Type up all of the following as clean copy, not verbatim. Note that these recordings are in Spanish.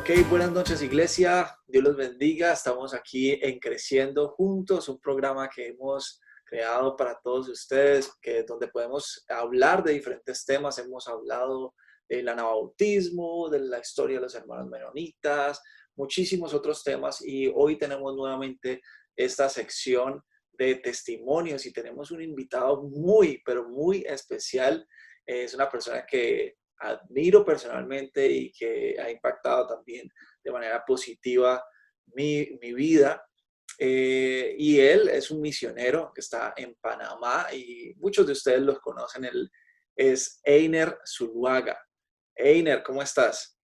Ok, buenas noches iglesia, Dios los bendiga, estamos aquí en Creciendo Juntos, un programa que hemos creado para todos ustedes, donde podemos hablar de diferentes temas. Hemos hablado del anabautismo, de la historia de los hermanos menonitas, muchísimos otros temas, y hoy tenemos nuevamente esta sección de testimonios y tenemos un invitado muy, pero muy especial. Es una persona que admiro personalmente y que ha impactado también de manera positiva mi vida. Y él es un misionero que está en Panamá y muchos de ustedes los conocen. Él es Einer Zuluaga. Einer, ¿cómo estás?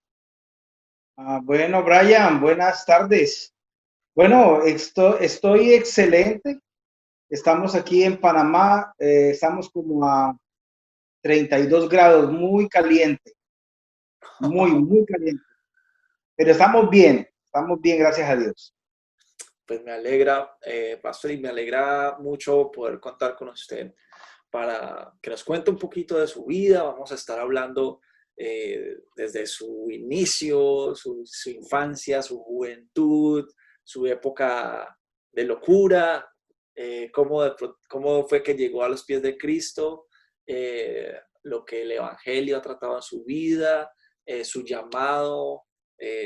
Bueno, Brian, buenas tardes. Bueno, estoy excelente. Estamos aquí en Panamá, estamos como a 32 grados, muy caliente, muy caliente. Pero estamos bien, gracias a Dios. Pues me alegra, Pastor, y me alegra mucho poder contar con usted para que nos cuente un poquito de su vida. Vamos a estar hablando desde su inicio, su infancia, su juventud, su época de locura, cómo fue que llegó a los pies de Cristo, lo que el Evangelio ha tratado en su vida, su llamado,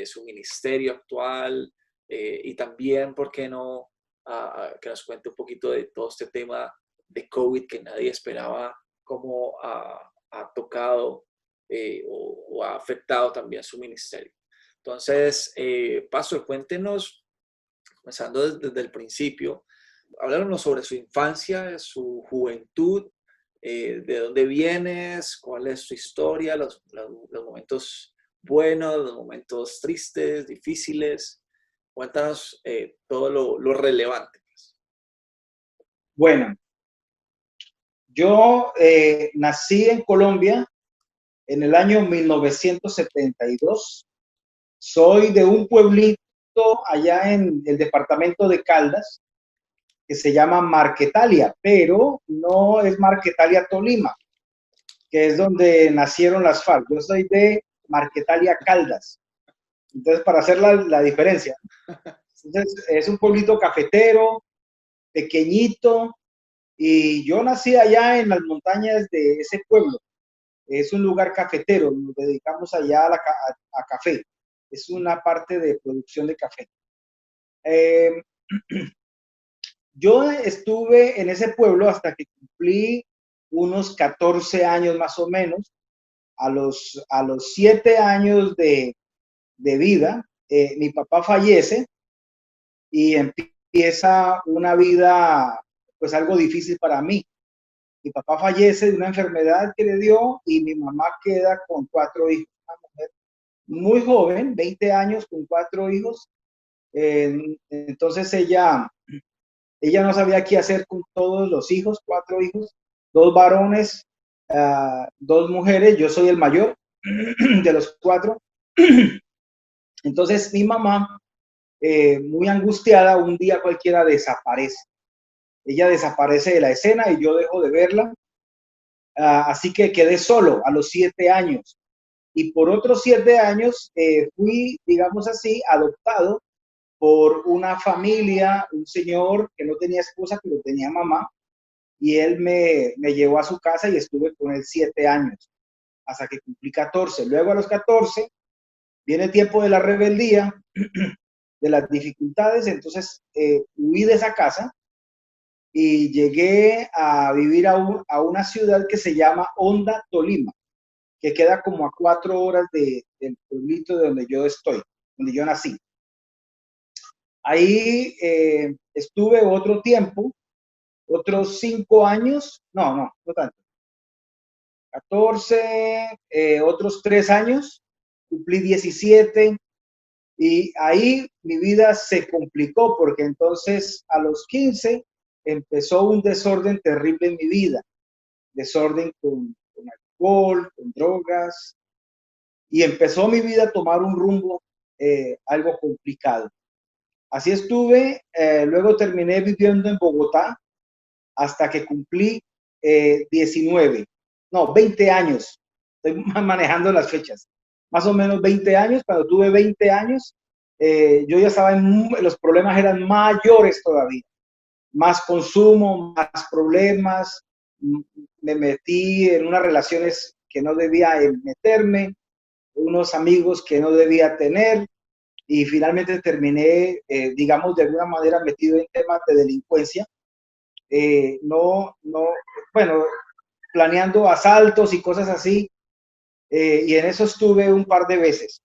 su ministerio actual, y también, ¿por qué no? Que nos cuente un poquito de todo este tema de COVID que nadie esperaba, cómo ha tocado o ha afectado también su ministerio. Entonces, Pastor, cuéntenos, comenzando desde el principio, háblanos sobre su infancia, su juventud, de dónde vienes, cuál es su historia, los momentos buenos, los momentos tristes, difíciles. Cuéntanos todo lo relevante. Bueno, yo nací en Colombia en el año 1972. Soy de un pueblito allá en el departamento de Caldas, que se llama Marquetalia, pero no es Marquetalia, Tolima, que es donde nacieron las FARC. Yo soy de Marquetalia, Caldas. Entonces, para hacer la diferencia. Entonces, es un pueblito cafetero, pequeñito, y yo nací allá en las montañas de ese pueblo. Es un lugar cafetero, nos dedicamos allá a café. Es una parte de producción de café. Eh, Yo estuve en ese pueblo hasta que cumplí unos 14 años más o menos. A los 7 años de vida, mi papá fallece y empieza una vida, pues algo difícil para mí. Mi papá fallece de una enfermedad que le dio y mi mamá queda con 4 hijos. Una mujer muy joven, 20 años, con 4 hijos. Entonces ella no sabía qué hacer con todos los hijos, 4 hijos, 2 varones, 2 mujeres. Yo soy el mayor de los 4. Entonces mi mamá, muy angustiada, un día cualquiera desaparece. Ella desaparece de la escena y yo dejo de verla. Así que quedé solo a los 7 años. Y por otros 7 años fui, digamos así, adoptado por una familia, un señor que no tenía esposa, pero tenía mamá, y él me llevó a su casa y estuve con él 7 años, hasta que cumplí 14. Luego a los 14 viene el tiempo de la rebeldía, de las dificultades, entonces huí de esa casa y llegué a vivir a una ciudad que se llama Honda, Tolima, que queda como a 4 horas del pueblito de donde yo estoy, donde yo nací. Ahí estuve otro tiempo, otros 5 años, no tanto, 14, otros 3 años, cumplí 17 y ahí mi vida se complicó porque entonces a los 15 empezó un desorden terrible en mi vida, desorden con alcohol, con drogas, y empezó mi vida a tomar un rumbo algo complicado. Así estuve, luego terminé viviendo en Bogotá hasta que cumplí 19, no, 20 años. Estoy manejando las fechas. más o menos 20 años. Cuando tuve 20 años, yo ya estaba los problemas eran mayores todavía. Más consumo, más problemas. Me metí en unas relaciones que no debía meterme, unos amigos que no debía tener, y finalmente terminé, digamos, de alguna manera metido en temas de delincuencia. Bueno, planeando asaltos y cosas así, y en eso estuve un par de veces.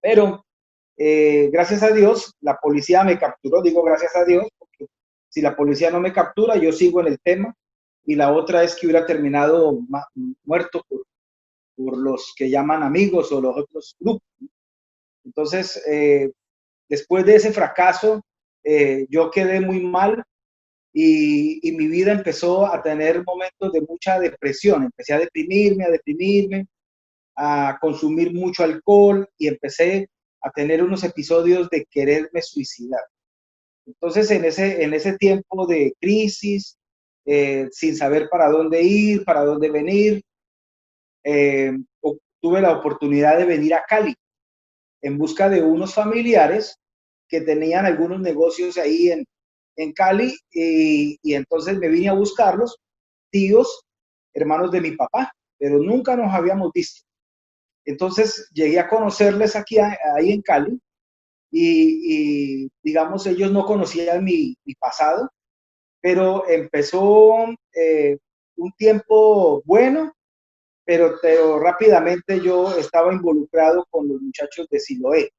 Pero gracias a Dios, la policía me capturó, digo gracias a Dios, porque si la policía no me captura, yo sigo en el tema, y la otra es que hubiera terminado muerto por los que llaman amigos o los otros grupos. Entonces, después de ese fracaso, yo quedé muy mal, y mi vida empezó a tener momentos de mucha depresión. Empecé a deprimirme, a consumir mucho alcohol, y empecé a tener unos episodios de quererme suicidar. Entonces, en ese tiempo de crisis, sin saber para dónde ir, para dónde venir, eh, tuve la oportunidad de venir a Cali en busca de unos familiares que tenían algunos negocios ahí en Cali, y entonces me vine a buscarlos, tíos, hermanos de mi papá, pero nunca nos habíamos visto. Entonces llegué a conocerles aquí, ahí en Cali, y digamos, ellos no conocían mi pasado, pero empezó un tiempo bueno, pero rápidamente yo estaba involucrado con los muchachos de Siloé.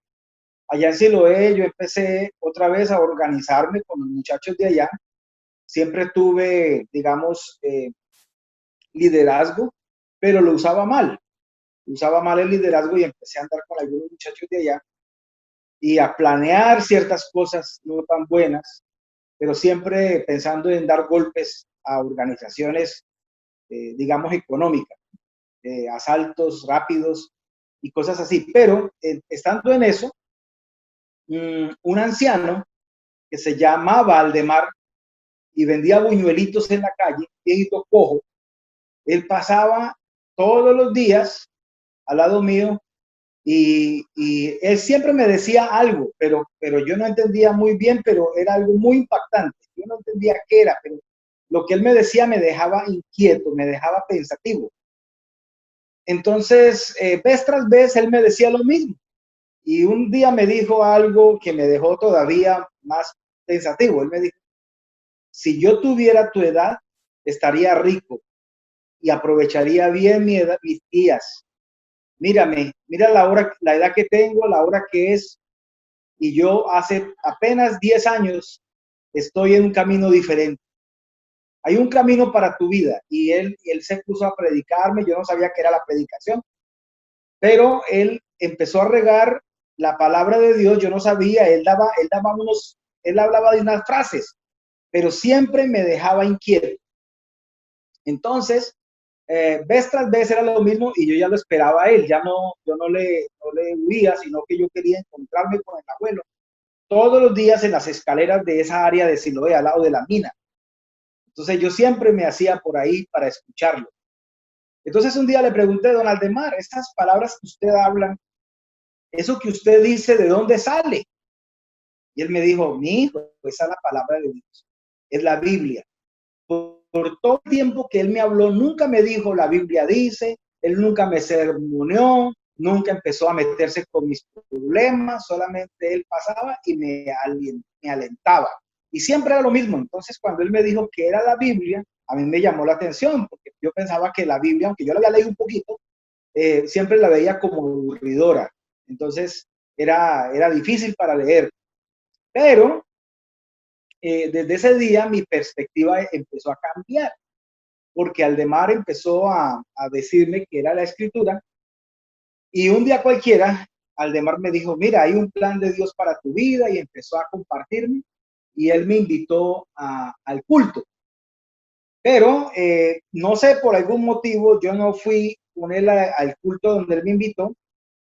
Allá en Siloé yo empecé otra vez a organizarme con los muchachos de allá. Siempre tuve, digamos, liderazgo, pero lo usaba mal. Usaba mal el liderazgo y empecé a andar con algunos muchachos de allá y a planear ciertas cosas no tan buenas, pero siempre pensando en dar golpes a organizaciones, digamos, económicas, asaltos rápidos y cosas así. Pero estando en eso, un anciano que se llamaba Aldemar y vendía buñuelitos en la calle, viejito cojo, él pasaba todos los días al lado mío, y él siempre me decía algo, pero yo no entendía muy bien, pero era algo muy impactante. Yo no entendía qué era, pero lo que él me decía me dejaba inquieto, me dejaba pensativo. Entonces, vez tras vez, él me decía lo mismo. Y un día me dijo algo que me dejó todavía más pensativo. Él me dijo: si yo tuviera tu edad, estaría rico y aprovecharía bien mis días. Mírame, mira la edad que tengo, la hora que es, y yo hace apenas 10 años estoy en un camino diferente. Hay un camino para tu vida. Y él se puso a predicarme. Yo no sabía qué era la predicación, pero él empezó a regar la palabra de Dios. Yo no sabía, él hablaba de unas frases, pero siempre me dejaba inquieto. Entonces, vez tras vez era lo mismo, y yo ya lo esperaba a él. Yo no le huía, sino que yo quería encontrarme con el abuelo todos los días en las escaleras de esa área de Siloé, al lado de la mina. Entonces yo siempre me hacía por ahí para escucharlo. Entonces un día le pregunté: don Aldemar, estas palabras que usted habla, eso que usted dice, ¿de dónde sale? Y él me dijo: mi hijo, esa es la palabra de Dios, es la Biblia. Por todo el tiempo que él me habló, nunca me dijo la Biblia dice, él nunca me sermoneó, nunca empezó a meterse con mis problemas, solamente él pasaba y me alentaba. Y siempre era lo mismo. Entonces, cuando él me dijo que era la Biblia, a mí me llamó la atención, porque yo pensaba que la Biblia, aunque yo la había leído un poquito, siempre la veía como aburridora. Entonces, era difícil para leer. Pero desde ese día mi perspectiva empezó a cambiar, porque Aldemar empezó a decirme que era la escritura, y un día cualquiera Aldemar me dijo: mira, hay un plan de Dios para tu vida, y empezó a compartirme, y él me invitó al culto. Pero no sé, por algún motivo yo no fui con él al culto donde él me invitó,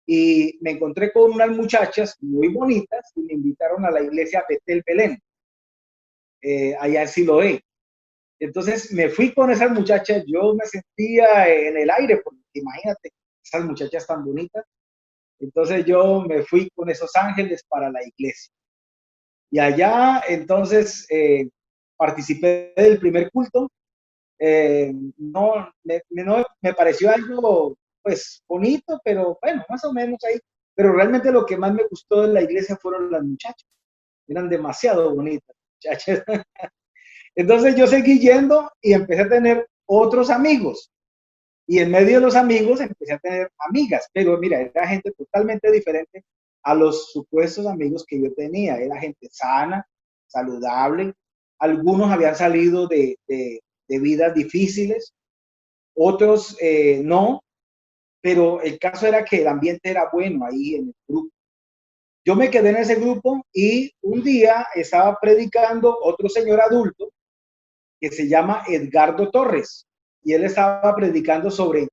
y me encontré con unas muchachas muy bonitas y me invitaron a la iglesia Betel Belén, allá en Siloé. Entonces me fui con esas muchachas. Yo me sentía en el aire, porque imagínate, esas muchachas tan bonitas. Entonces yo me fui con esos ángeles para la iglesia. Y allá entonces participé del primer culto. No, me pareció algo pues bonito, pero bueno, más o menos ahí. Pero realmente lo que más me gustó de la iglesia fueron las muchachas. Eran demasiado bonitas, muchachas. Entonces yo seguí yendo y empecé a tener otros amigos. Y en medio de los amigos empecé a tener amigas. Pero mira, era gente totalmente diferente a los supuestos amigos que yo tenía. Era gente sana, saludable. Algunos habían salido de vidas difíciles, otros no. Pero el caso era que el ambiente era bueno ahí en el grupo. Yo me quedé en ese grupo y un día estaba predicando otro señor adulto que se llama Edgardo Torres, y él estaba predicando sobre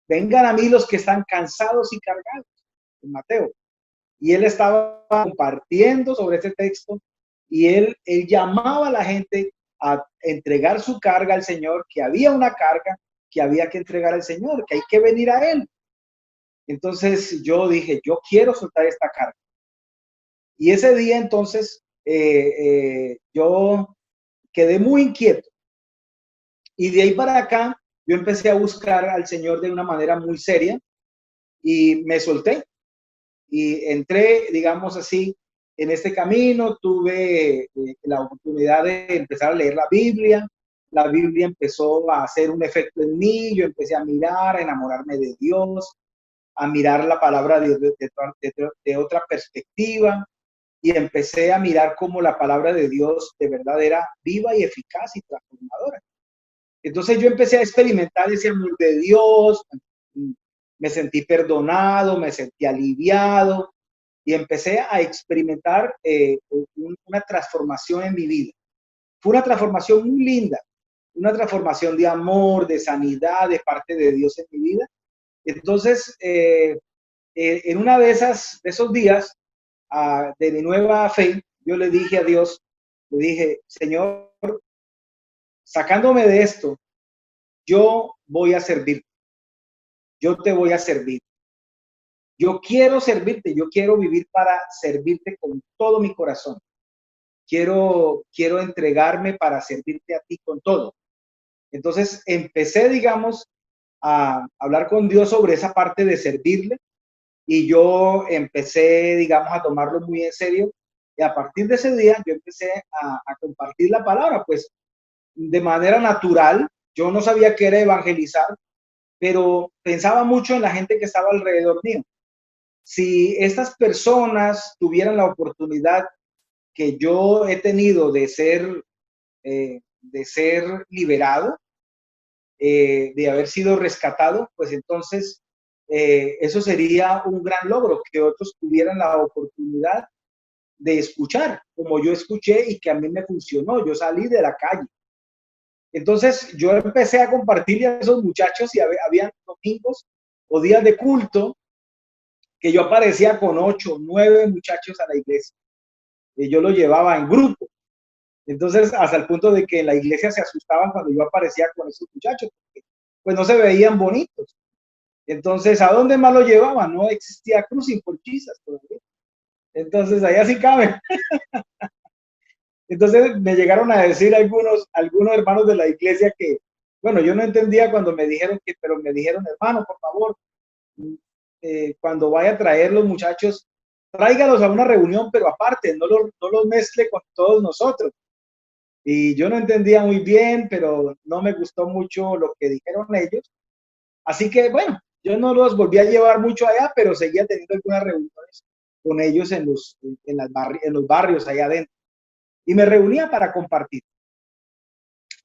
vengan a mí los que están cansados y cargados, en Mateo. Y él estaba compartiendo sobre ese texto y él llamaba a la gente a entregar su carga al Señor, que había una carga que había que entregar al Señor, que hay que venir a Él. Entonces yo dije, yo quiero soltar esta carga. Y ese día entonces yo quedé muy inquieto. Y de ahí para acá yo empecé a buscar al Señor de una manera muy seria y me solté. Y entré, digamos así, en este camino. Tuve la oportunidad de empezar a leer la Biblia. La Biblia empezó a hacer un efecto en mí. Yo empecé a mirar, a enamorarme de Dios, a mirar la palabra de Dios de otra perspectiva. Y empecé a mirar cómo la palabra de Dios de verdad era viva y eficaz y transformadora. Entonces yo empecé a experimentar ese amor de Dios, me sentí perdonado, me sentí aliviado y empecé a experimentar una transformación en mi vida. Fue una transformación muy linda, una transformación de amor, de sanidad de parte de Dios en mi vida. Entonces, en una de esos días de mi nueva fe, yo le dije a Dios, le dije, Señor, sacándome de esto, yo voy a servir, yo te voy a servir. Yo quiero servirte, yo quiero vivir para servirte con todo mi corazón. Quiero entregarme para servirte a ti con todo. Entonces empecé, digamos, a hablar con Dios sobre esa parte de servirle y yo empecé, digamos, a tomarlo muy en serio. Y a partir de ese día yo empecé a compartir la palabra, pues de manera natural. Yo no sabía qué era evangelizar, pero pensaba mucho en la gente que estaba alrededor mío. Si estas personas tuvieran la oportunidad que yo he tenido de ser liberado, de haber sido rescatado, pues entonces eso sería un gran logro, que otros tuvieran la oportunidad de escuchar, como yo escuché y que a mí me funcionó. Yo salí de la calle. Entonces yo empecé a compartirle a esos muchachos y había domingos o días de culto que yo aparecía con 8, 9 muchachos a la iglesia. Y yo lo llevaba en grupo. Entonces, hasta el punto de que en la iglesia se asustaban cuando yo aparecía con esos muchachos, porque pues no se veían bonitos. Entonces, ¿a dónde más lo llevaban? No existía Cruising for Jesus todavía. Entonces, allá sí cabe. Entonces, me llegaron a decir algunos hermanos de la iglesia que, bueno, yo no entendía cuando me dijeron pero me dijeron, hermano, por favor, cuando vaya a traer los muchachos, tráigalos a una reunión, pero aparte, no los mezcle con todos nosotros. Y yo no entendía muy bien, pero no me gustó mucho lo que dijeron ellos. Así que, bueno, yo no los volví a llevar mucho allá, pero seguía teniendo algunas reuniones con ellos en los barrios allá adentro. Y me reunía para compartir.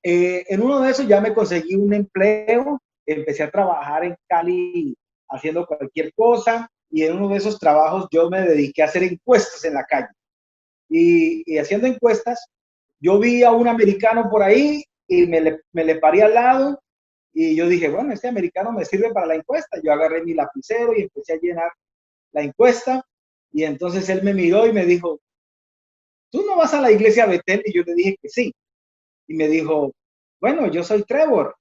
En uno de esos ya me conseguí un empleo, empecé a trabajar en Cali haciendo cualquier cosa, y en uno de esos trabajos yo me dediqué a hacer encuestas en la calle. Y haciendo encuestas, yo vi a un americano por ahí y me le paré al lado y yo dije, bueno, este americano me sirve para la encuesta. Yo agarré mi lapicero y empecé a llenar la encuesta y entonces él me miró y me dijo, ¿tú no vas a la iglesia Betel? Y yo le dije que sí. Y me dijo, bueno, yo soy Trevor,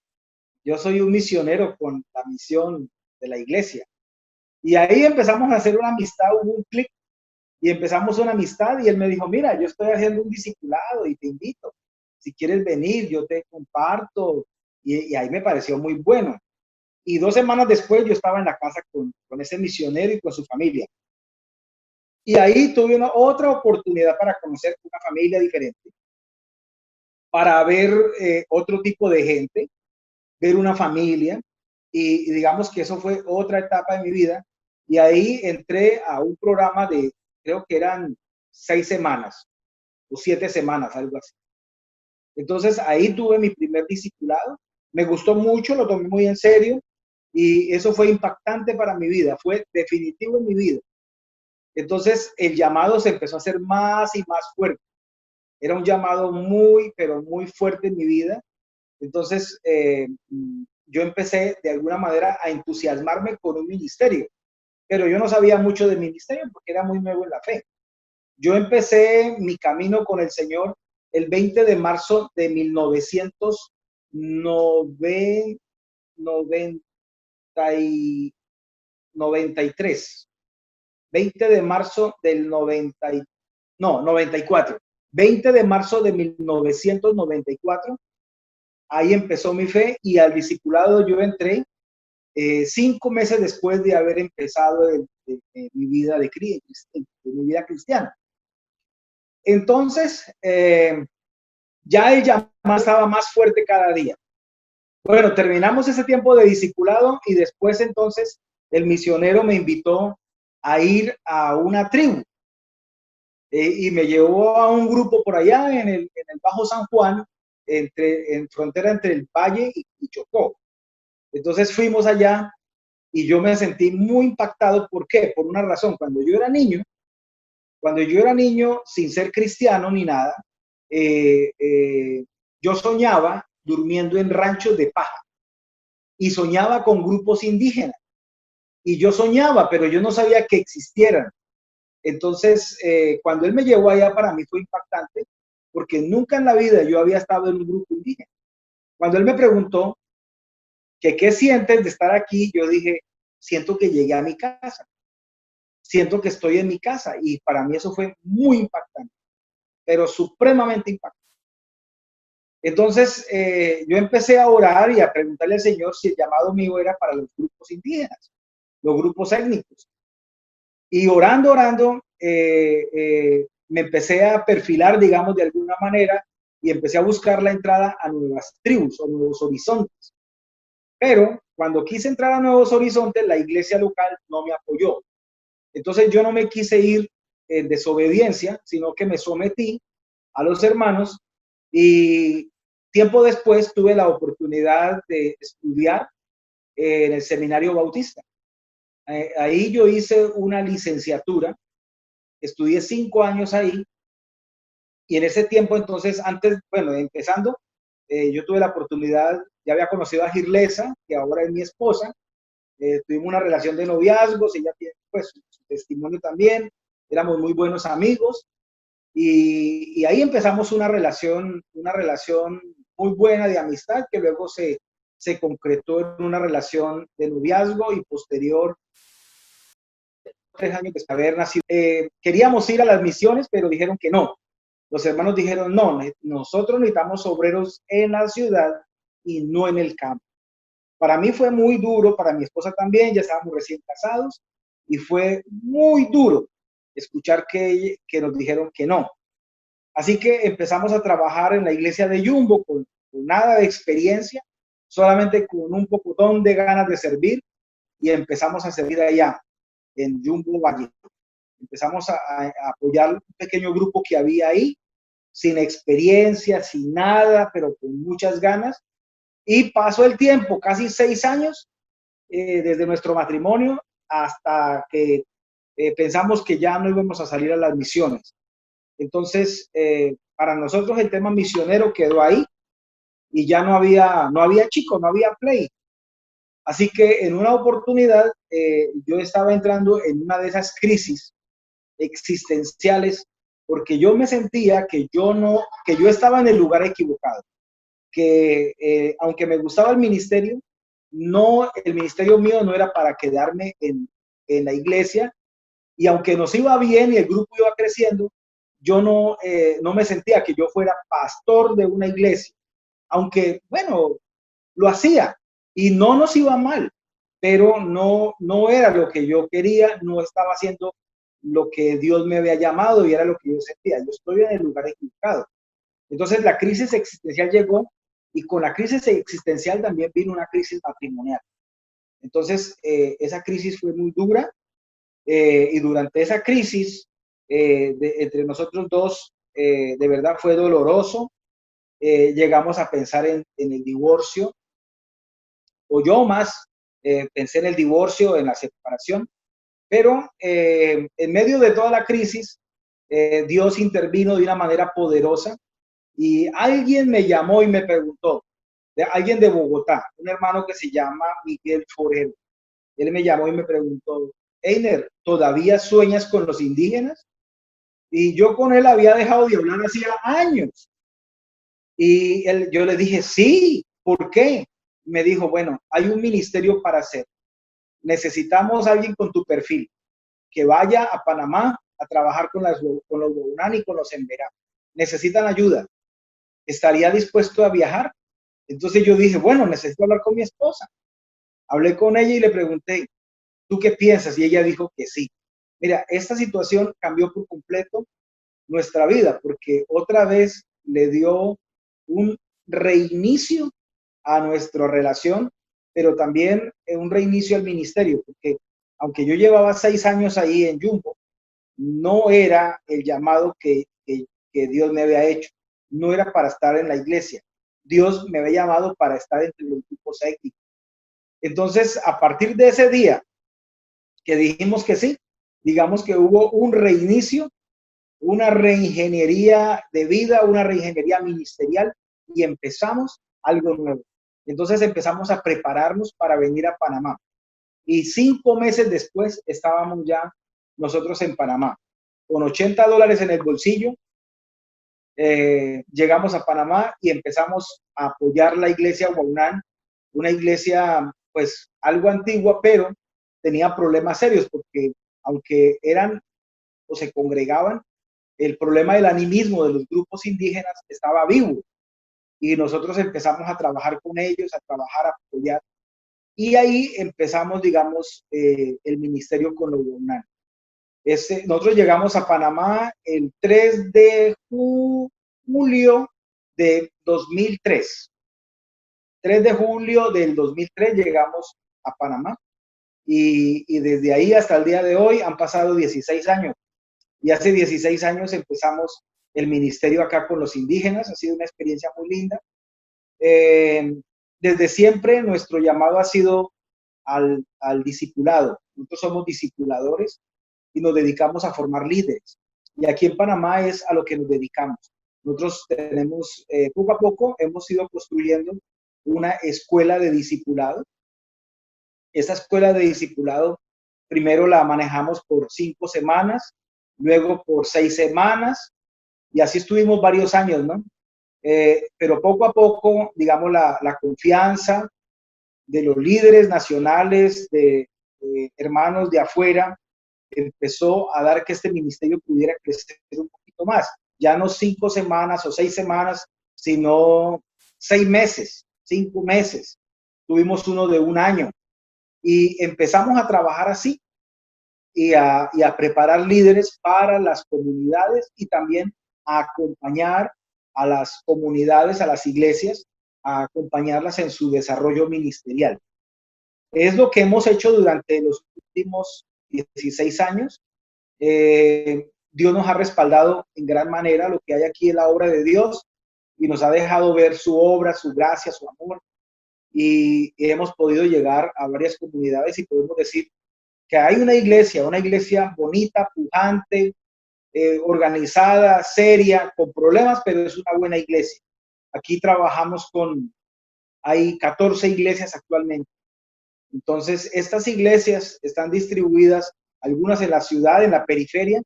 yo soy un misionero con la misión de la iglesia. Y ahí empezamos a hacer una amistad, hubo un clic y empezamos una amistad y él me dijo, mira, yo estoy haciendo un discipulado y te invito. Si quieres venir, yo te comparto. Y ahí me pareció muy bueno. Y 2 semanas después yo estaba en la casa con ese misionero y con su familia. Y ahí tuve otra oportunidad para conocer una familia diferente, para ver otro tipo de gente, ver una familia. Y digamos que eso fue otra etapa de mi vida. Y ahí entré a un programa de, creo que eran 6 semanas o 7 semanas, algo así. Entonces ahí tuve mi primer discipulado. Me gustó mucho, lo tomé muy en serio y eso fue impactante para mi vida, fue definitivo en mi vida. Entonces el llamado se empezó a hacer más y más fuerte. Era un llamado muy, pero muy fuerte en mi vida. Entonces yo empecé de alguna manera a entusiasmarme con un ministerio, pero yo no sabía mucho de ministerio porque era muy nuevo en la fe. Yo empecé mi camino con el Señor el 20 de marzo de 1993. 20 de marzo del 94. 20 de marzo de 1994. Ahí empezó mi fe y al discipulado yo entré 5 meses después de haber empezado mi vida mi vida cristiana. Entonces, ya el llamado estaba más fuerte cada día. Bueno, terminamos ese tiempo de discipulado y después entonces el misionero me invitó a ir a una tribu y me llevó a un grupo por allá en el Bajo San Juan, en frontera entre el Valle y Chocó. Entonces fuimos allá y yo me sentí muy impactado. ¿Por qué? Por una razón. Cuando yo era niño, sin ser cristiano ni nada, yo soñaba durmiendo en ranchos de paja y soñaba con grupos indígenas. Y yo soñaba, pero yo no sabía que existieran. Entonces, cuando él me llevó allá, para mí fue impactante, porque nunca en la vida yo había estado en un grupo indígena. Cuando él me preguntó que qué sientes de estar aquí, yo dije, siento que llegué a mi casa, siento que estoy en mi casa, y para mí eso fue muy impactante, pero supremamente impactante. Entonces, yo empecé a orar y a preguntarle al Señor si el llamado mío era para los grupos indígenas, los grupos étnicos. Y orando, me empecé a perfilar, digamos, de alguna manera, y empecé a buscar la entrada a nuevas tribus o nuevos horizontes. Pero cuando quise entrar a nuevos horizontes, la iglesia local no me apoyó. Entonces yo no me quise ir en desobediencia, sino que me sometí a los hermanos y tiempo después tuve la oportunidad de estudiar en el Seminario Bautista. Ahí yo hice una licenciatura, estudié 5 años ahí y en ese tiempo entonces, empezando, yo tuve la oportunidad, ya había conocido a Girlesa, que ahora es mi esposa, tuvimos una relación de noviazgos, ella tiene pues su testimonio también, éramos muy buenos amigos y ahí empezamos una relación muy buena de amistad que luego se concretó en una relación de noviazgo y posterior 3 años después de haber nacido. Queríamos ir a las misiones, pero dijeron que no. Los hermanos dijeron, no, nosotros necesitamos obreros en la ciudad y no en el campo. Para mí fue muy duro, para mi esposa también, ya estábamos recién casados, y fue muy duro escuchar que nos dijeron que no. Así que empezamos a trabajar en la iglesia de Jumbo con nada de experiencia, solamente con un pocotón de ganas de servir, y empezamos a servir allá en Jumbo Valle. Empezamos a apoyar un pequeño grupo que había ahí, sin experiencia, sin nada, pero con muchas ganas. Y pasó el tiempo, casi 6 años, desde nuestro matrimonio hasta que pensamos que ya no íbamos a salir a las misiones. Entonces, para nosotros el tema misionero quedó ahí y ya no había chico, no había play. Así que en una oportunidad yo estaba entrando en una de esas crisis existenciales porque yo me sentía que yo estaba en el lugar equivocado, que aunque me gustaba el ministerio mío no era para quedarme en en la iglesia, y aunque nos iba bien y el grupo iba creciendo, yo no me sentía que yo fuera pastor de una iglesia, aunque, bueno, lo hacía y no nos iba mal, pero no era lo que yo quería, no estaba haciendo lo que Dios me había llamado y era lo que yo sentía. Yo estoy en el lugar equivocado. Entonces la crisis existencial llegó y con la crisis existencial también vino una crisis matrimonial. Entonces esa crisis fue muy dura y durante esa crisis entre nosotros dos de verdad fue doloroso. Llegamos a pensar en el divorcio, o yo más pensé en el divorcio, en la separación, pero en medio de toda la crisis, Dios intervino de una manera poderosa y alguien me llamó y me preguntó, alguien de Bogotá, un hermano que se llama Miguel Forero. Él me llamó y me preguntó, Einer, ¿todavía sueñas con los indígenas? Y yo con él había dejado de hablar hacía años. Y yo le dije, sí, ¿por qué? Me dijo, bueno, hay un ministerio para hacer. Necesitamos a alguien con tu perfil que vaya a Panamá a trabajar con los Waunani y con los Emberá. Necesitan ayuda. ¿Estaría dispuesto a viajar? Entonces yo dije, bueno, necesito hablar con mi esposa. Hablé con ella y le pregunté, ¿tú qué piensas? Y ella dijo que sí. Mira, esta situación cambió por completo nuestra vida porque otra vez le dio un reinicio a nuestra relación, pero también un reinicio al ministerio, porque aunque yo llevaba 6 años ahí en Jumbo, no era el llamado que Dios me había hecho, no era para estar en la iglesia. Dios me había llamado para estar entre los grupos étnicos. Entonces, a partir de ese día que dijimos que sí, digamos que hubo un reinicio, una reingeniería de vida, una reingeniería ministerial y empezamos algo nuevo. Entonces empezamos a prepararnos para venir a Panamá. Y 5 meses después estábamos ya nosotros en Panamá. Con $80 en el bolsillo, llegamos a Panamá y empezamos a apoyar la iglesia Waunan, una iglesia pues algo antigua, pero tenía problemas serios porque aunque eran o se congregaban, el problema del animismo de los grupos indígenas estaba vivo y nosotros empezamos a trabajar con ellos, a trabajar, a apoyar y ahí empezamos, digamos, el ministerio con los Waunani. Nosotros llegamos a Panamá el 3 de julio de 2003. 3 de julio del 2003 llegamos a Panamá y desde ahí hasta el día de hoy han pasado 16 años. Y hace 16 años empezamos el ministerio acá con los indígenas, ha sido una experiencia muy linda. Desde siempre nuestro llamado ha sido al discipulado. Nosotros somos discipuladores y nos dedicamos a formar líderes. Y aquí en Panamá es a lo que nos dedicamos. Nosotros tenemos, poco a poco, hemos ido construyendo una escuela de discipulado. Esta escuela de discipulado, primero la manejamos por 5 semanas, luego por 6 semanas, y así estuvimos varios años, ¿no? Pero poco a poco, digamos, la confianza de los líderes nacionales, de hermanos de afuera, empezó a dar que este ministerio pudiera crecer un poquito más. Ya no 5 semanas o 6 semanas, sino 6 meses, 5 meses. Tuvimos uno de 1 año y empezamos a trabajar así y a preparar líderes para las comunidades y también a acompañar a las comunidades, a las iglesias, a acompañarlas en su desarrollo ministerial. Es lo que hemos hecho durante los últimos 16 años. Dios nos ha respaldado en gran manera. Lo que hay aquí es la obra de Dios y nos ha dejado ver su obra, su gracia, su amor. Y hemos podido llegar a varias comunidades y podemos decir que hay una iglesia bonita, pujante, organizada, seria, con problemas, pero es una buena iglesia. Aquí trabajamos hay 14 iglesias actualmente. Entonces, estas iglesias están distribuidas, algunas en la ciudad, en la periferia,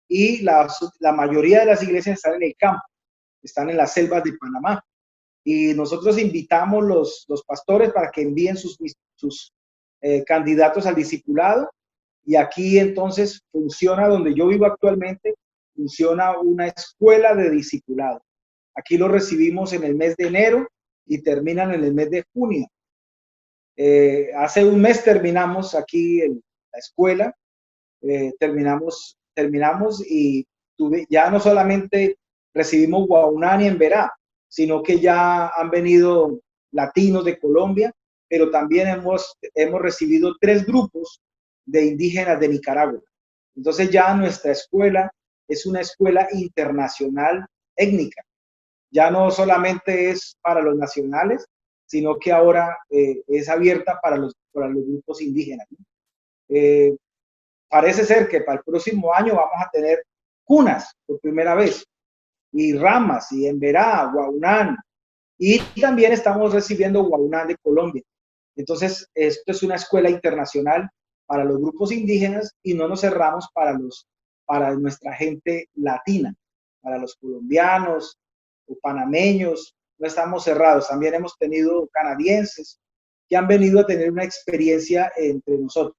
y la mayoría de las iglesias están en el campo, están en las selvas de Panamá. Y nosotros invitamos los pastores para que envíen sus candidatos al discipulado Y aquí entonces funciona, donde yo vivo actualmente, funciona una escuela de discipulado. Aquí lo recibimos en el mes de enero y terminan en el mes de junio. Hace un mes terminamos aquí en la escuela, terminamos y ya no solamente recibimos Guaunani en Verá, sino que ya han venido latinos de Colombia, pero también hemos recibido 3 grupos de indígenas de Nicaragua. Entonces ya nuestra escuela es una escuela internacional étnica. Ya no solamente es para los nacionales, sino que ahora es abierta para los grupos indígenas, ¿no? Parece ser que para el próximo año vamos a tener cunas por primera vez, y ramas, y Emberá, Guaunán, y también estamos recibiendo Guaunán de Colombia. Entonces, esto es una escuela internacional para los grupos indígenas y no nos cerramos para nuestra gente latina, para los colombianos o panameños, no estamos cerrados. También hemos tenido canadienses que han venido a tener una experiencia entre nosotros.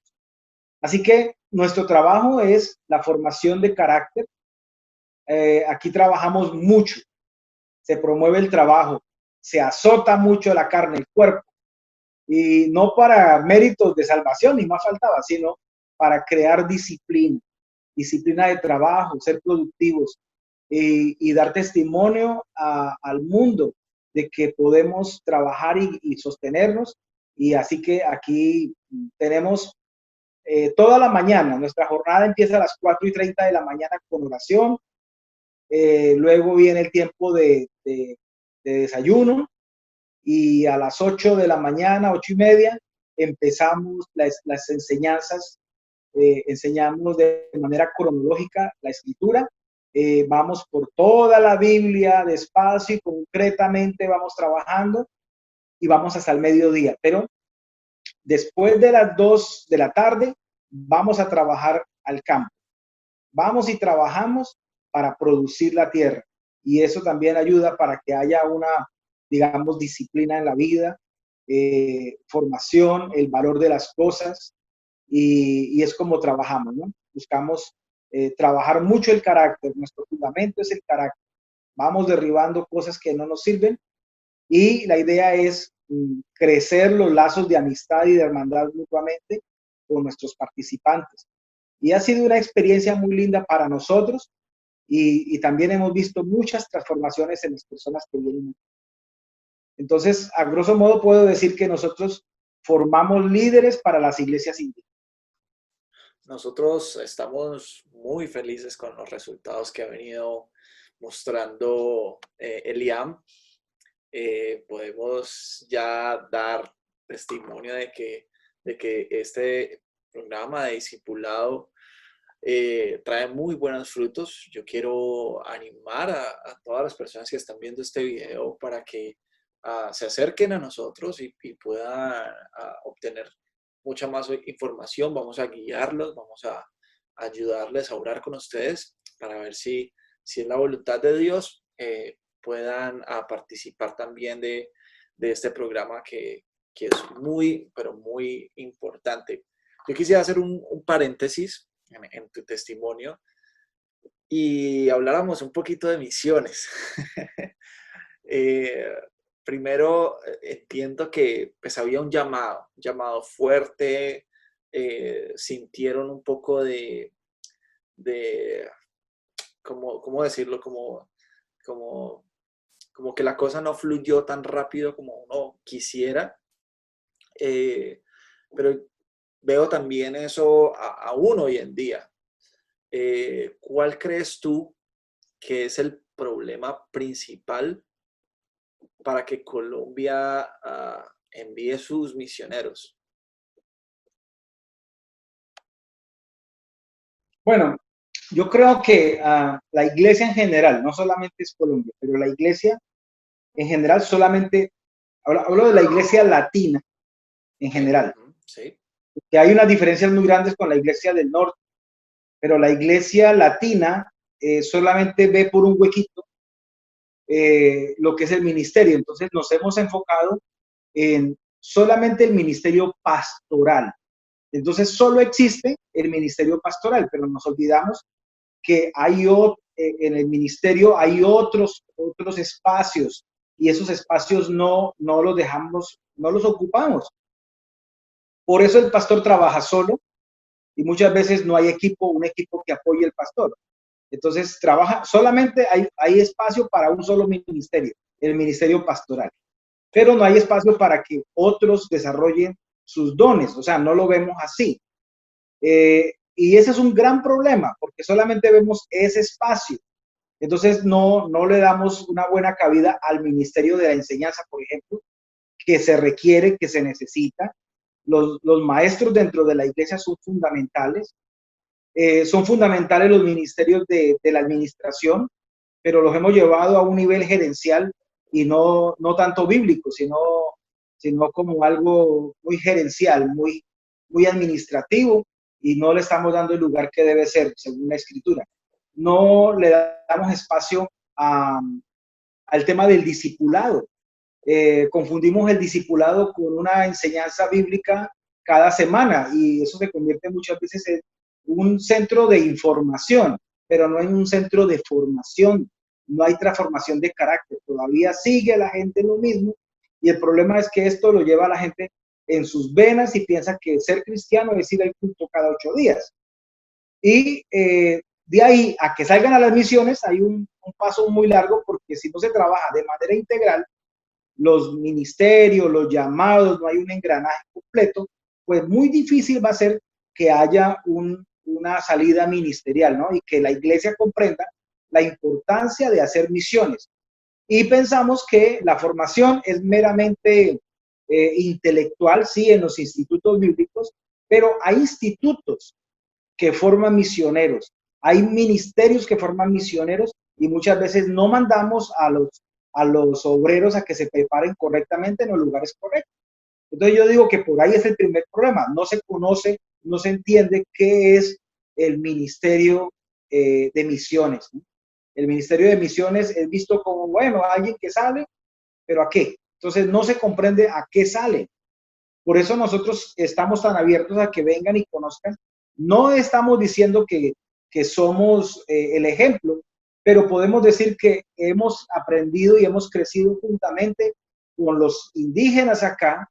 Así que nuestro trabajo es la formación de carácter. Aquí trabajamos mucho, se promueve el trabajo, se azota mucho la carne, el cuerpo, y no para méritos de salvación, ni más faltaba, sino para crear disciplina, disciplina de trabajo, ser productivos y dar testimonio al mundo de que podemos trabajar y sostenernos. Y así que aquí tenemos toda la mañana, nuestra jornada empieza a las 4:30 de la mañana con oración, luego viene el tiempo de desayuno, y a las 8 de la mañana, 8:30, empezamos las enseñanzas. Enseñamos de manera cronológica la escritura, vamos por toda la Biblia despacio y concretamente vamos trabajando y vamos hasta el mediodía, pero después de las 2 de la tarde vamos a trabajar al campo. Vamos y trabajamos para producir la tierra, y eso también ayuda para que haya una, digamos, disciplina en la vida, formación, el valor de las cosas, y es como trabajamos, ¿no? Buscamos trabajar mucho el carácter, nuestro fundamento es el carácter. Vamos derribando cosas que no nos sirven, y la idea es crecer los lazos de amistad y de hermandad mutuamente con nuestros participantes. Y ha sido una experiencia muy linda para nosotros, y también hemos visto muchas transformaciones en las personas que vienen. Entonces, a grosso modo, puedo decir que nosotros formamos líderes para las iglesias indígenas. Nosotros estamos muy felices con los resultados que ha venido mostrando Eliam. Podemos ya dar testimonio de que este programa de discipulado trae muy buenos frutos. Yo quiero animar a todas las personas que están viendo este video para que se acerquen a nosotros y puedan obtener mucha más información. Vamos a guiarlos, vamos a ayudarles a orar con ustedes para ver si es la voluntad de Dios, puedan participar también de este programa que es muy, pero muy importante. Yo quisiera hacer un paréntesis en tu testimonio y habláramos un poquito de misiones. Primero, entiendo que pues había un llamado fuerte, sintieron un poco de ¿cómo decirlo? Como que la cosa no fluyó tan rápido como uno quisiera, pero veo también eso aún hoy en día. ¿Cuál crees tú que es el problema principal para que Colombia envíe sus misioneros? Bueno, yo creo que la iglesia en general, no solamente es Colombia, pero la iglesia en general solamente, hablo de la iglesia latina en general, sí, que hay unas diferencias muy grandes con la iglesia del norte, pero la iglesia latina solamente ve por un huequito lo que es el ministerio. Entonces nos hemos enfocado en solamente el ministerio pastoral, Entonces solo existe el ministerio pastoral, pero nos olvidamos que en el ministerio hay otros espacios y esos espacios no los dejamos, no los ocupamos. Por eso el pastor trabaja solo y muchas veces no hay un equipo que apoye al pastor. Entonces solamente hay espacio para un solo ministerio, el ministerio pastoral, pero no hay espacio para que otros desarrollen sus dones, o sea, no lo vemos así. Y ese es un gran problema, porque solamente vemos ese espacio. Entonces no le damos una buena cabida al ministerio de la enseñanza, por ejemplo, que se requiere, que se necesita. Los maestros dentro de la iglesia son fundamentales. Son fundamentales los ministerios de la administración, pero los hemos llevado a un nivel gerencial y no tanto bíblico, sino como algo muy gerencial, muy administrativo, y no le estamos dando el lugar que debe ser, según la Escritura. No le damos espacio al tema del discipulado. Confundimos el discipulado con una enseñanza bíblica cada semana, y eso se convierte muchas veces en un centro de información, pero no en un centro de formación. No hay transformación de carácter. Todavía sigue la gente lo mismo, y el problema es que esto lo lleva a la gente en sus venas y piensa que ser cristiano es ir al culto cada 8 días. Y de ahí a que salgan a las misiones hay un paso muy largo, porque si no se trabaja de manera integral, los ministerios, los llamados, no hay un engranaje completo, pues muy difícil va a ser que haya una salida ministerial, ¿no? Y que la iglesia comprenda la importancia de hacer misiones. Y pensamos que la formación es meramente intelectual, sí, en los institutos bíblicos, pero hay institutos que forman misioneros, hay ministerios que forman misioneros, y muchas veces no mandamos a los obreros a que se preparen correctamente en los lugares correctos. Entonces yo digo que por ahí es el primer problema. No se conoce, no se entiende qué es el ministerio de misiones, ¿no? El ministerio de misiones es visto como, bueno, alguien que sale, pero ¿a qué? Entonces no se comprende a qué sale. Por eso nosotros estamos tan abiertos a que vengan y conozcan. No estamos diciendo que somos el ejemplo, pero podemos decir que hemos aprendido y hemos crecido juntamente con los indígenas acá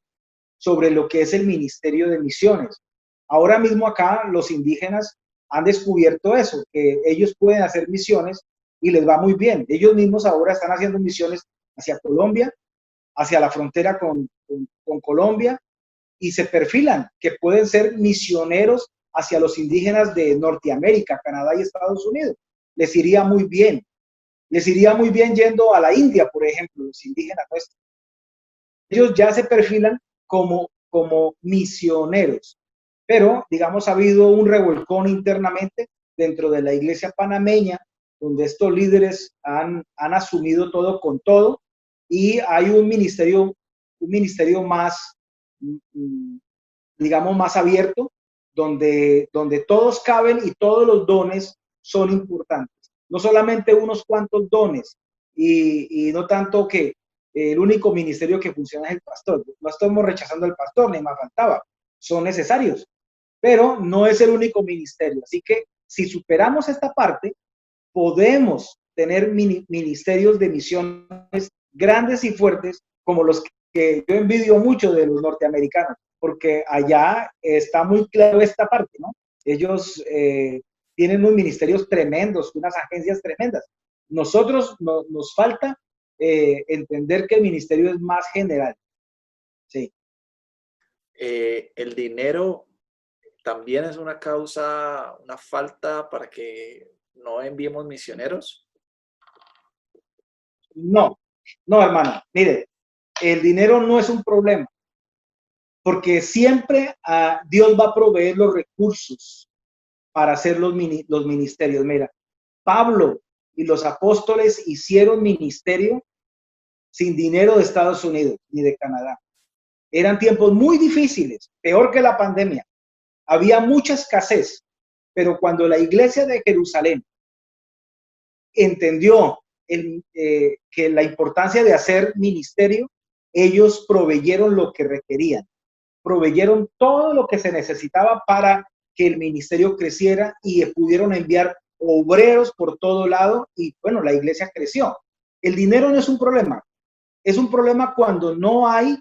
sobre lo que es el ministerio de misiones. Ahora mismo acá los indígenas han descubierto eso, que ellos pueden hacer misiones y les va muy bien. Ellos mismos ahora están haciendo misiones hacia Colombia, hacia la frontera con Colombia, y se perfilan que pueden ser misioneros hacia los indígenas de Norteamérica, Canadá y Estados Unidos. Les iría muy bien. Les iría muy bien yendo a la India, por ejemplo, los indígenas nuestros. Ellos ya se perfilan como misioneros. Pero, digamos, ha habido un revolcón internamente dentro de la iglesia panameña, donde estos líderes han asumido todo con todo, y hay un ministerio más, digamos, más abierto, donde todos caben y todos los dones son importantes. No solamente unos cuantos dones, y no tanto que el único ministerio que funciona es el pastor. No estamos rechazando al pastor, ni más faltaba. Son necesarios, pero no es el único ministerio. Así que si superamos esta parte, podemos tener ministerios de misiones grandes y fuertes, como los que yo envidio mucho de los norteamericanos, porque allá está muy claro esta parte, ¿no? Ellos tienen unos ministerios tremendos, unas agencias tremendas. Nosotros nos falta entender que el ministerio es más general. Sí. El dinero también es una causa, una falta para que no enviemos misioneros. No, hermano, mire, el dinero no es un problema, porque siempre Dios va a proveer los recursos para hacer los ministerios. Mira, Pablo y los apóstoles hicieron ministerio sin dinero de Estados Unidos ni de Canadá. Eran tiempos muy difíciles, peor que la pandemia. Había mucha escasez, pero cuando la iglesia de Jerusalén entendió que la importancia de hacer ministerio, ellos proveyeron lo que requerían. proveyeron todo lo que se necesitaba para que el ministerio creciera y pudieron enviar obreros por todo lado y bueno, la iglesia creció. El dinero no es un problema, es un problema cuando no hay,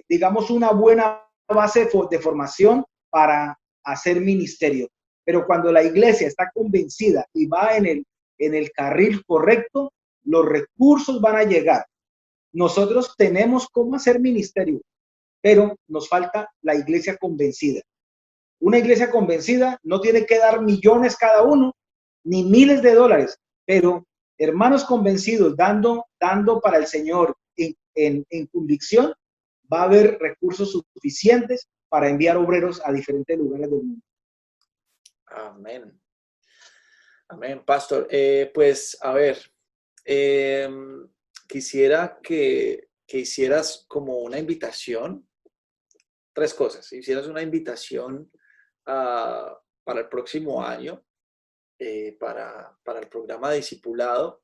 digamos, una buena base de formación para hacer ministerio. Pero cuando la iglesia está convencida y va en el carril correcto, los recursos van a llegar. Nosotros tenemos cómo hacer ministerio, pero nos falta la iglesia convencida. Una iglesia convencida no tiene que dar millones cada uno, ni miles de dólares, pero hermanos convencidos dando para el Señor en convicción, va a haber recursos suficientes para enviar obreros a diferentes lugares del mundo. Amén. Amén, pastor. Pues, a ver, quisiera que hicieras como una invitación, 3 cosas. Hicieras una invitación para el próximo año, para el programa de discipulado,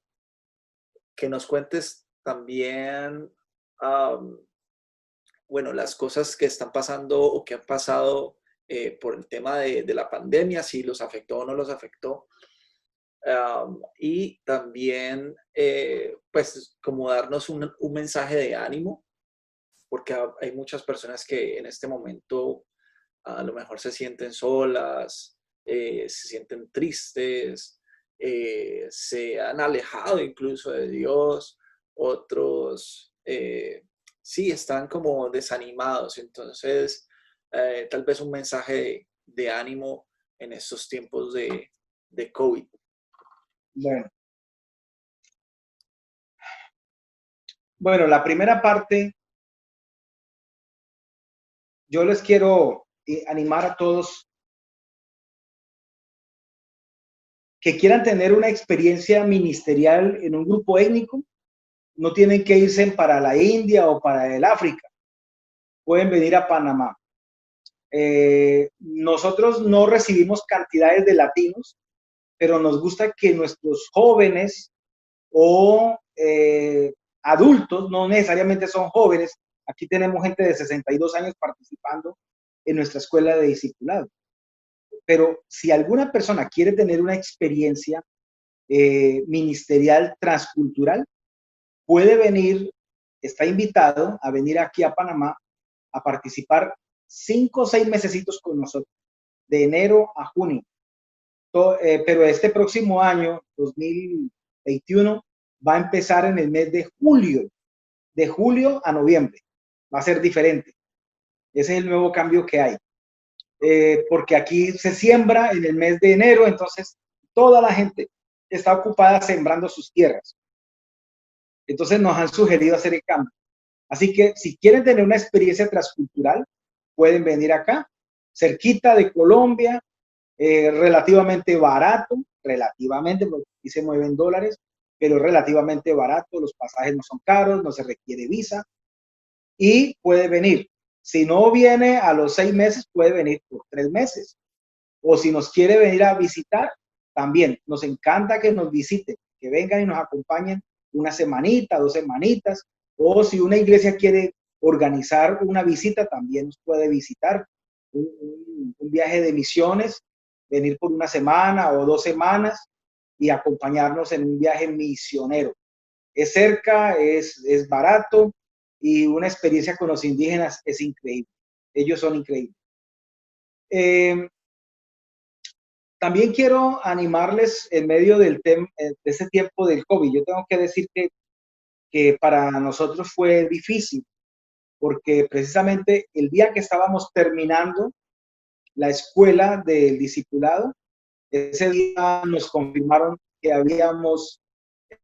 que nos cuentes también, bueno, las cosas que están pasando o que han pasado por el tema de la pandemia, si los afectó o no los afectó. Y también, pues, como darnos un mensaje de ánimo, porque hay muchas personas que en este momento a lo mejor se sienten solas, se sienten tristes, se han alejado incluso de Dios, otros sí están como desanimados. Entonces, tal vez un mensaje de ánimo en estos tiempos de COVID. Bueno, la primera parte, yo les quiero animar a todos que quieran tener una experiencia ministerial en un grupo étnico. No tienen que irse para la India o para el África. Pueden venir a Panamá. Nosotros no recibimos cantidades de latinos, pero nos gusta que nuestros jóvenes o adultos, no necesariamente son jóvenes, aquí tenemos gente de 62 años participando en nuestra escuela de discipulado. Pero si alguna persona quiere tener una experiencia ministerial transcultural, puede venir, está invitado a venir aquí a Panamá a participar 5 o 6 mesecitos con nosotros, de enero a junio. Pero este próximo año, 2021, va a empezar en el mes de julio a noviembre. Va a ser diferente. Ese es el nuevo cambio que hay. Porque aquí se siembra en el mes de enero, entonces toda la gente está ocupada sembrando sus tierras. Entonces nos han sugerido hacer el cambio. Así que si quieren tener una experiencia transcultural, pueden venir acá, cerquita de Colombia, relativamente barato, relativamente, porque aquí se mueven dólares, pero relativamente barato, los pasajes no son caros, no se requiere visa, y puede venir. Si no viene a los 6 meses, puede venir por 3 meses. O si nos quiere venir a visitar, también nos encanta que nos visiten, que vengan y nos acompañen una semanita, 2 semanitas, o si una iglesia quiere organizar una visita, también nos puede visitar, un viaje de misiones, venir por una semana o 2 semanas y acompañarnos en un viaje misionero. Es cerca, es barato y una experiencia con los indígenas es increíble. Ellos son increíbles. También quiero animarles en medio de ese tiempo del COVID. Yo tengo que decir que para nosotros fue difícil, porque precisamente el día que estábamos terminando la escuela del discipulado, ese día nos confirmaron que habíamos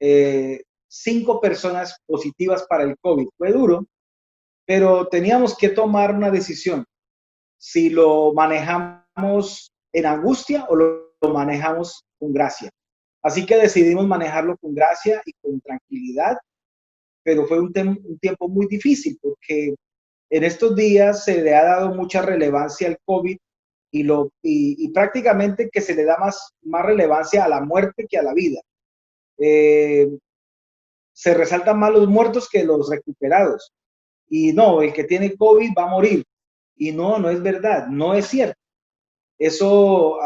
5 personas positivas para el COVID. Fue duro, pero teníamos que tomar una decisión. Si lo manejamos en angustia o lo manejamos con gracia. Así que decidimos manejarlo con gracia y con tranquilidad, pero fue un tiempo muy difícil porque en estos días se le ha dado mucha relevancia al COVID y prácticamente que se le da más relevancia a la muerte que a la vida. Se resaltan más los muertos que los recuperados. Y no, el que tiene COVID va a morir. Y no, no es verdad, no es cierto. Eso,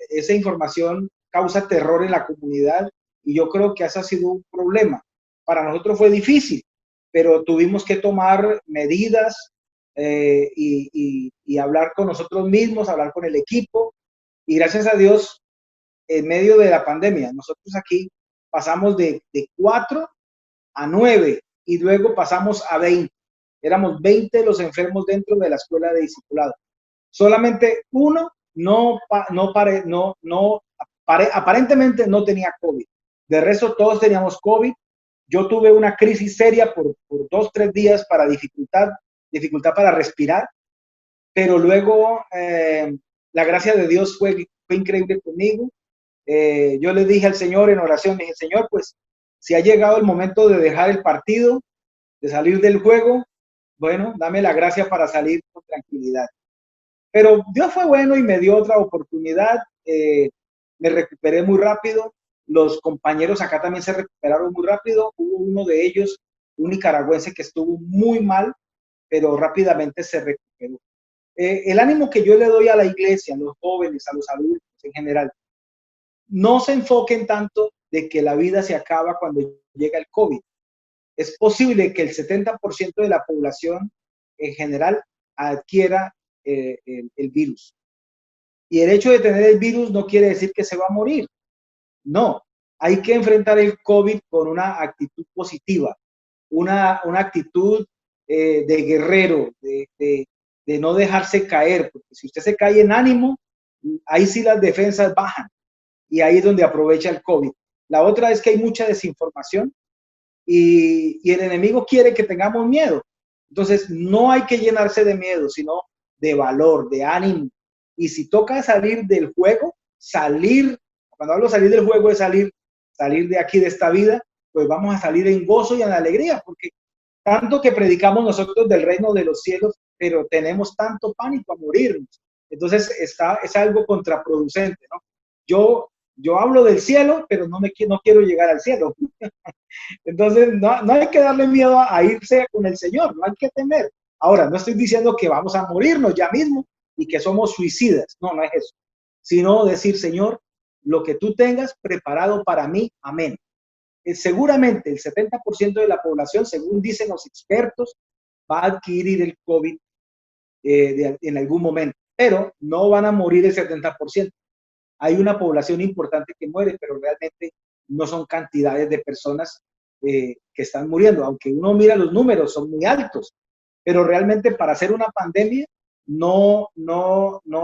esa información causa terror en la comunidad y yo creo que eso ha sido un problema. Para nosotros fue difícil, pero tuvimos que tomar medidas y hablar con nosotros mismos, hablar con el equipo y gracias a Dios, en medio de la pandemia, nosotros aquí pasamos de 4 a 9 y luego pasamos a 20. Éramos 20 los enfermos dentro de la escuela de discipulado. Solamente uno aparentemente no tenía COVID. De resto, todos teníamos COVID. Yo tuve una crisis seria por 2, 3 días para dificultad para respirar, pero luego la gracia de Dios fue increíble conmigo. Yo le dije al Señor en oración, le dije, Señor, pues si ha llegado el momento de dejar el partido, de salir del juego, bueno, dame la gracia para salir con tranquilidad. Pero Dios fue bueno y me dio otra oportunidad. Me recuperé muy rápido. Los compañeros acá también se recuperaron muy rápido. Hubo uno de ellos, un nicaragüense, que estuvo muy mal, pero rápidamente se recuperó. El ánimo que yo le doy a la iglesia, a los jóvenes, a los adultos en general, no se enfoquen tanto de que la vida se acaba cuando llega el COVID. Es posible que el 70% de la población en general adquiera el virus. Y el hecho de tener el virus no quiere decir que se va a morir. No, hay que enfrentar el COVID con una actitud positiva, una actitud de guerrero, de no dejarse caer, porque si usted se cae en ánimo, ahí sí las defensas bajan y ahí es donde aprovecha el COVID. La otra es que hay mucha desinformación y el enemigo quiere que tengamos miedo. Entonces, no hay que llenarse de miedo, sino de valor, de ánimo. Y si toca salir del juego, cuando hablo salir del juego es salir de aquí, de esta vida, pues vamos a salir en gozo y en alegría, porque tanto que predicamos nosotros del reino de los cielos, pero tenemos tanto pánico a morirnos. Entonces, es algo contraproducente, ¿no? Yo hablo del cielo, pero no quiero llegar al cielo. Entonces, no hay que darle miedo a irse con el Señor, no hay que temer. Ahora, no estoy diciendo que vamos a morirnos ya mismo y que somos suicidas, no es eso, sino decir, Señor, lo que tú tengas preparado para mí, amén. Seguramente el 70% de la población, según dicen los expertos, va a adquirir el COVID en algún momento, pero no van a morir el 70%. Hay una población importante que muere, pero realmente no son cantidades de personas que están muriendo. Aunque uno mira los números, son muy altos, pero realmente para hacer una pandemia no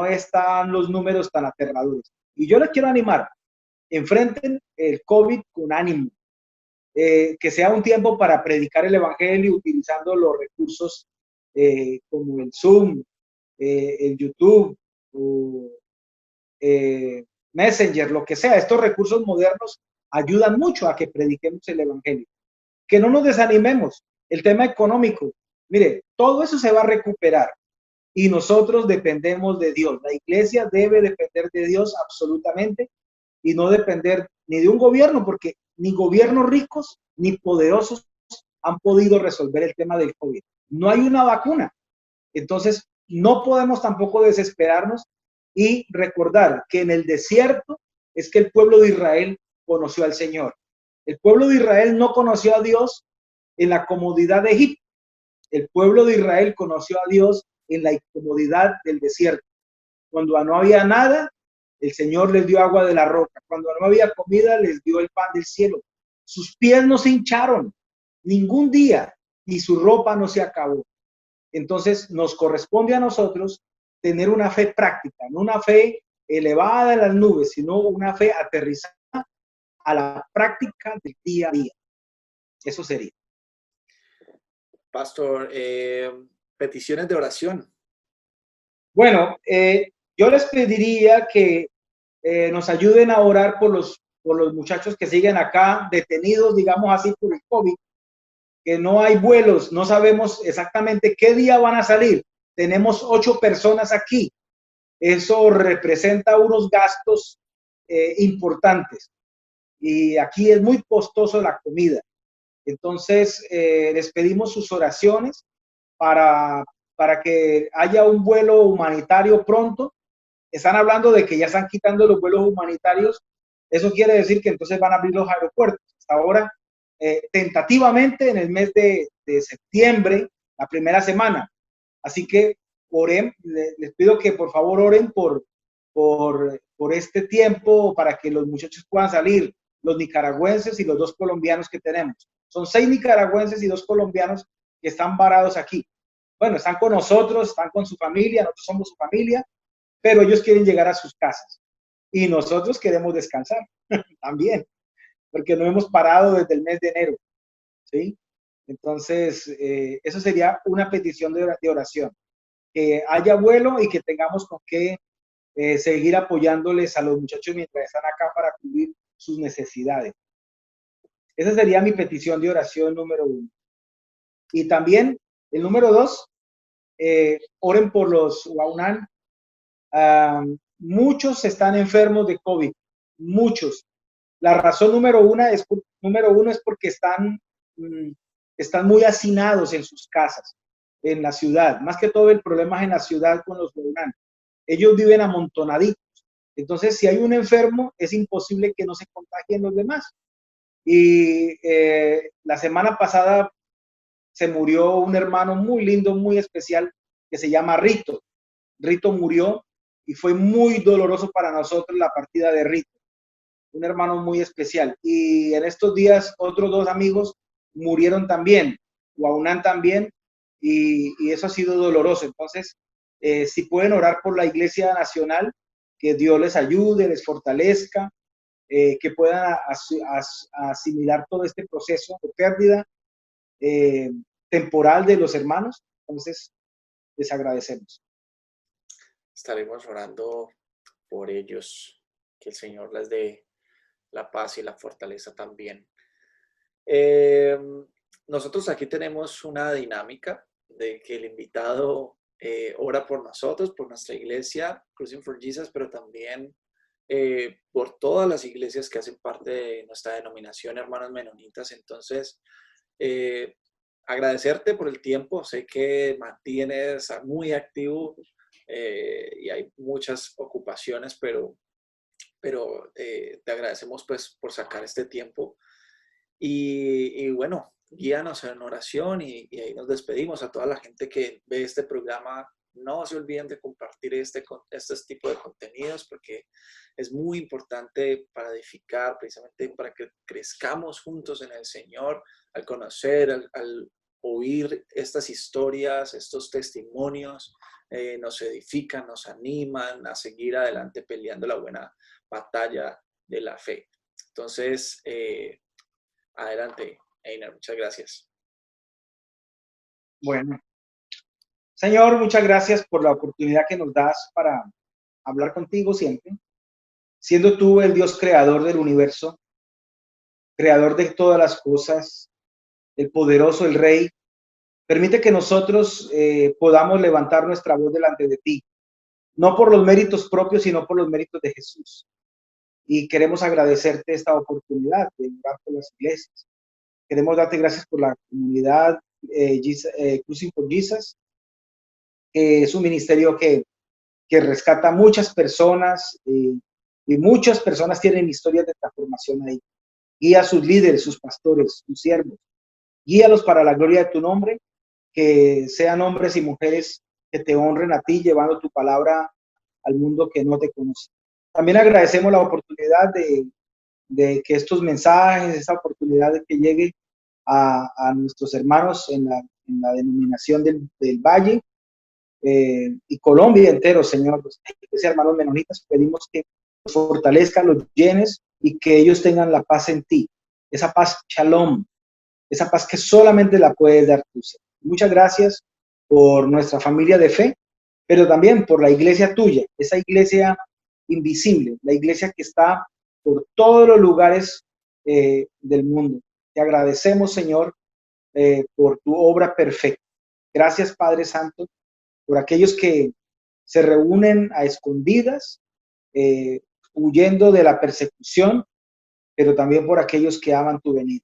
están los números tan aterradores. Y yo les quiero animar, enfrenten el COVID con ánimo, que sea un tiempo para predicar el evangelio utilizando los recursos como el Zoom, el YouTube, o Messenger, lo que sea. Estos recursos modernos ayudan mucho a que prediquemos el evangelio. Que no nos desanimemos. El tema económico, mire, todo eso se va a recuperar y nosotros dependemos de Dios. La iglesia debe depender de Dios absolutamente y no depender ni de un gobierno, porque ni gobiernos ricos ni poderosos han podido resolver el tema del COVID. No hay una vacuna. Entonces, no podemos tampoco desesperarnos y recordar que en el desierto es que el pueblo de Israel conoció al Señor. El pueblo de Israel no conoció a Dios en la comodidad de Egipto. El pueblo de Israel conoció a Dios en la incomodidad del desierto. Cuando no había nada, el Señor les dio agua de la roca. Cuando no había comida, les dio el pan del cielo. Sus pies no se hincharon ningún día y su ropa no se acabó. Entonces, nos corresponde a nosotros tener una fe práctica, no una fe elevada en las nubes, sino una fe aterrizada a la práctica del día a día. Eso sería. Pastor, peticiones de oración. Bueno, yo les pediría que nos ayuden a orar por los muchachos que siguen acá detenidos, digamos así, por el COVID, que no hay vuelos, no sabemos exactamente qué día van a salir. Tenemos 8 personas aquí. Eso representa unos gastos importantes. Y aquí es muy costoso la comida. Entonces, les pedimos sus oraciones para para que haya un vuelo humanitario pronto. Están hablando de que ya están quitando los vuelos humanitarios. Eso quiere decir que entonces van a abrir los aeropuertos. Hasta ahora, tentativamente en el mes de septiembre, la primera semana. Así que oren, les pido que por favor oren por este tiempo para que los muchachos puedan salir, los nicaragüenses y los 2 colombianos que tenemos. Son 6 nicaragüenses y 2 colombianos que están varados aquí. Bueno, están con nosotros, están con su familia, nosotros somos su familia, pero ellos quieren llegar a sus casas y nosotros queremos descansar también, porque no hemos parado desde el mes de enero, ¿sí? Entonces, eso sería una petición de oración, que haya vuelo y que tengamos con qué seguir apoyándoles a los muchachos mientras están acá para cubrir sus necesidades. Esa sería mi petición de oración número 1. Y también el número 2, oren por los Huaunán. Muchos están enfermos de COVID, muchos. La razón número uno es porque están muy hacinados en sus casas, en la ciudad. Más que todo el problema es en la ciudad con los Huaunán. Ellos viven amontonaditos. Entonces, si hay un enfermo, es imposible que no se contagien los demás. Y la semana pasada se murió un hermano muy lindo, muy especial, que se llama Rito. Rito murió y fue muy doloroso para nosotros la partida de Rito, un hermano muy especial. Y en estos días otros 2 amigos murieron también, Huaunán también, y eso ha sido doloroso. Entonces, si pueden orar por la Iglesia Nacional, que Dios les ayude, les fortalezca, que puedan asimilar todo este proceso de pérdida temporal de los hermanos. Entonces, les agradecemos. Estaremos orando por ellos, que el Señor les dé la paz y la fortaleza también. Nosotros aquí tenemos una dinámica de que el invitado ora por nosotros, por nuestra iglesia, Cruising for Jesus, pero también por todas las iglesias que hacen parte de nuestra denominación, Hermanos Menonitas. Entonces, agradecerte por el tiempo. Sé que mantienes muy activo y hay muchas ocupaciones, pero te agradecemos pues por sacar este tiempo. Y bueno, guíanos en oración y ahí nos despedimos. A toda la gente que ve este programa, no se olviden de compartir este tipo de contenidos, porque es muy importante para edificar, precisamente para que crezcamos juntos en el Señor, al conocer, al oír estas historias, estos testimonios, nos edifican, nos animan a seguir adelante peleando la buena batalla de la fe. Entonces, adelante, Einer, muchas gracias. Bueno, Señor, muchas gracias por la oportunidad que nos das para hablar contigo siempre, siendo tú el Dios creador del universo, creador de todas las cosas, el poderoso, el Rey. Permite que nosotros podamos levantar nuestra voz delante de ti, no por los méritos propios, sino por los méritos de Jesús. Y queremos agradecerte esta oportunidad de orar por las iglesias. Queremos darte gracias por la comunidad Cruising for Jesus. Es un ministerio que rescata a muchas personas y muchas personas tienen historias de transformación ahí. Guía a sus líderes, sus pastores, sus siervos. Guíalos para la gloria de tu nombre, que sean hombres y mujeres que te honren a ti, llevando tu palabra al mundo que no te conoce. También agradecemos la oportunidad de que estos mensajes, esta oportunidad de que llegue a nuestros hermanos en la denominación del Valle y Colombia entero, Señor. Los hermanos menonitas, pedimos que los fortalezcan, los llenes y que ellos tengan la paz en ti, esa paz shalom, esa paz que solamente la puedes dar tú, Señor. Muchas gracias por nuestra familia de fe, pero también por la iglesia tuya, esa iglesia invisible, la iglesia que está por todos los lugares del mundo. Te agradecemos, Señor, por tu obra perfecta. Gracias, Padre Santo, por aquellos que se reúnen a escondidas, huyendo de la persecución, pero también por aquellos que aman tu venida.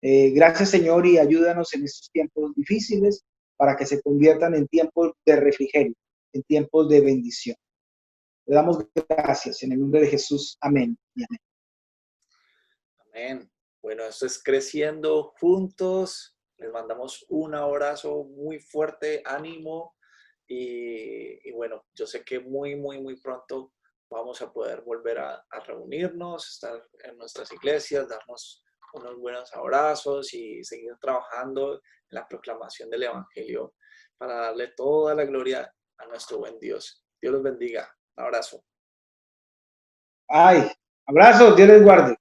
Gracias, Señor, y ayúdanos en estos tiempos difíciles para que se conviertan en tiempos de refrigerio, en tiempos de bendición. Le damos gracias en el nombre de Jesús. Amén y amén. Amén. Bueno, esto es Creciendo Juntos. Les mandamos un abrazo muy fuerte, ánimo y bueno, yo sé que muy pronto vamos a poder volver a reunirnos, estar en nuestras iglesias, darnos unos buenos abrazos y seguir trabajando en la proclamación del Evangelio para darle toda la gloria a nuestro buen Dios. Dios los bendiga. Un abrazo. Ay, abrazos, Dios les guarde.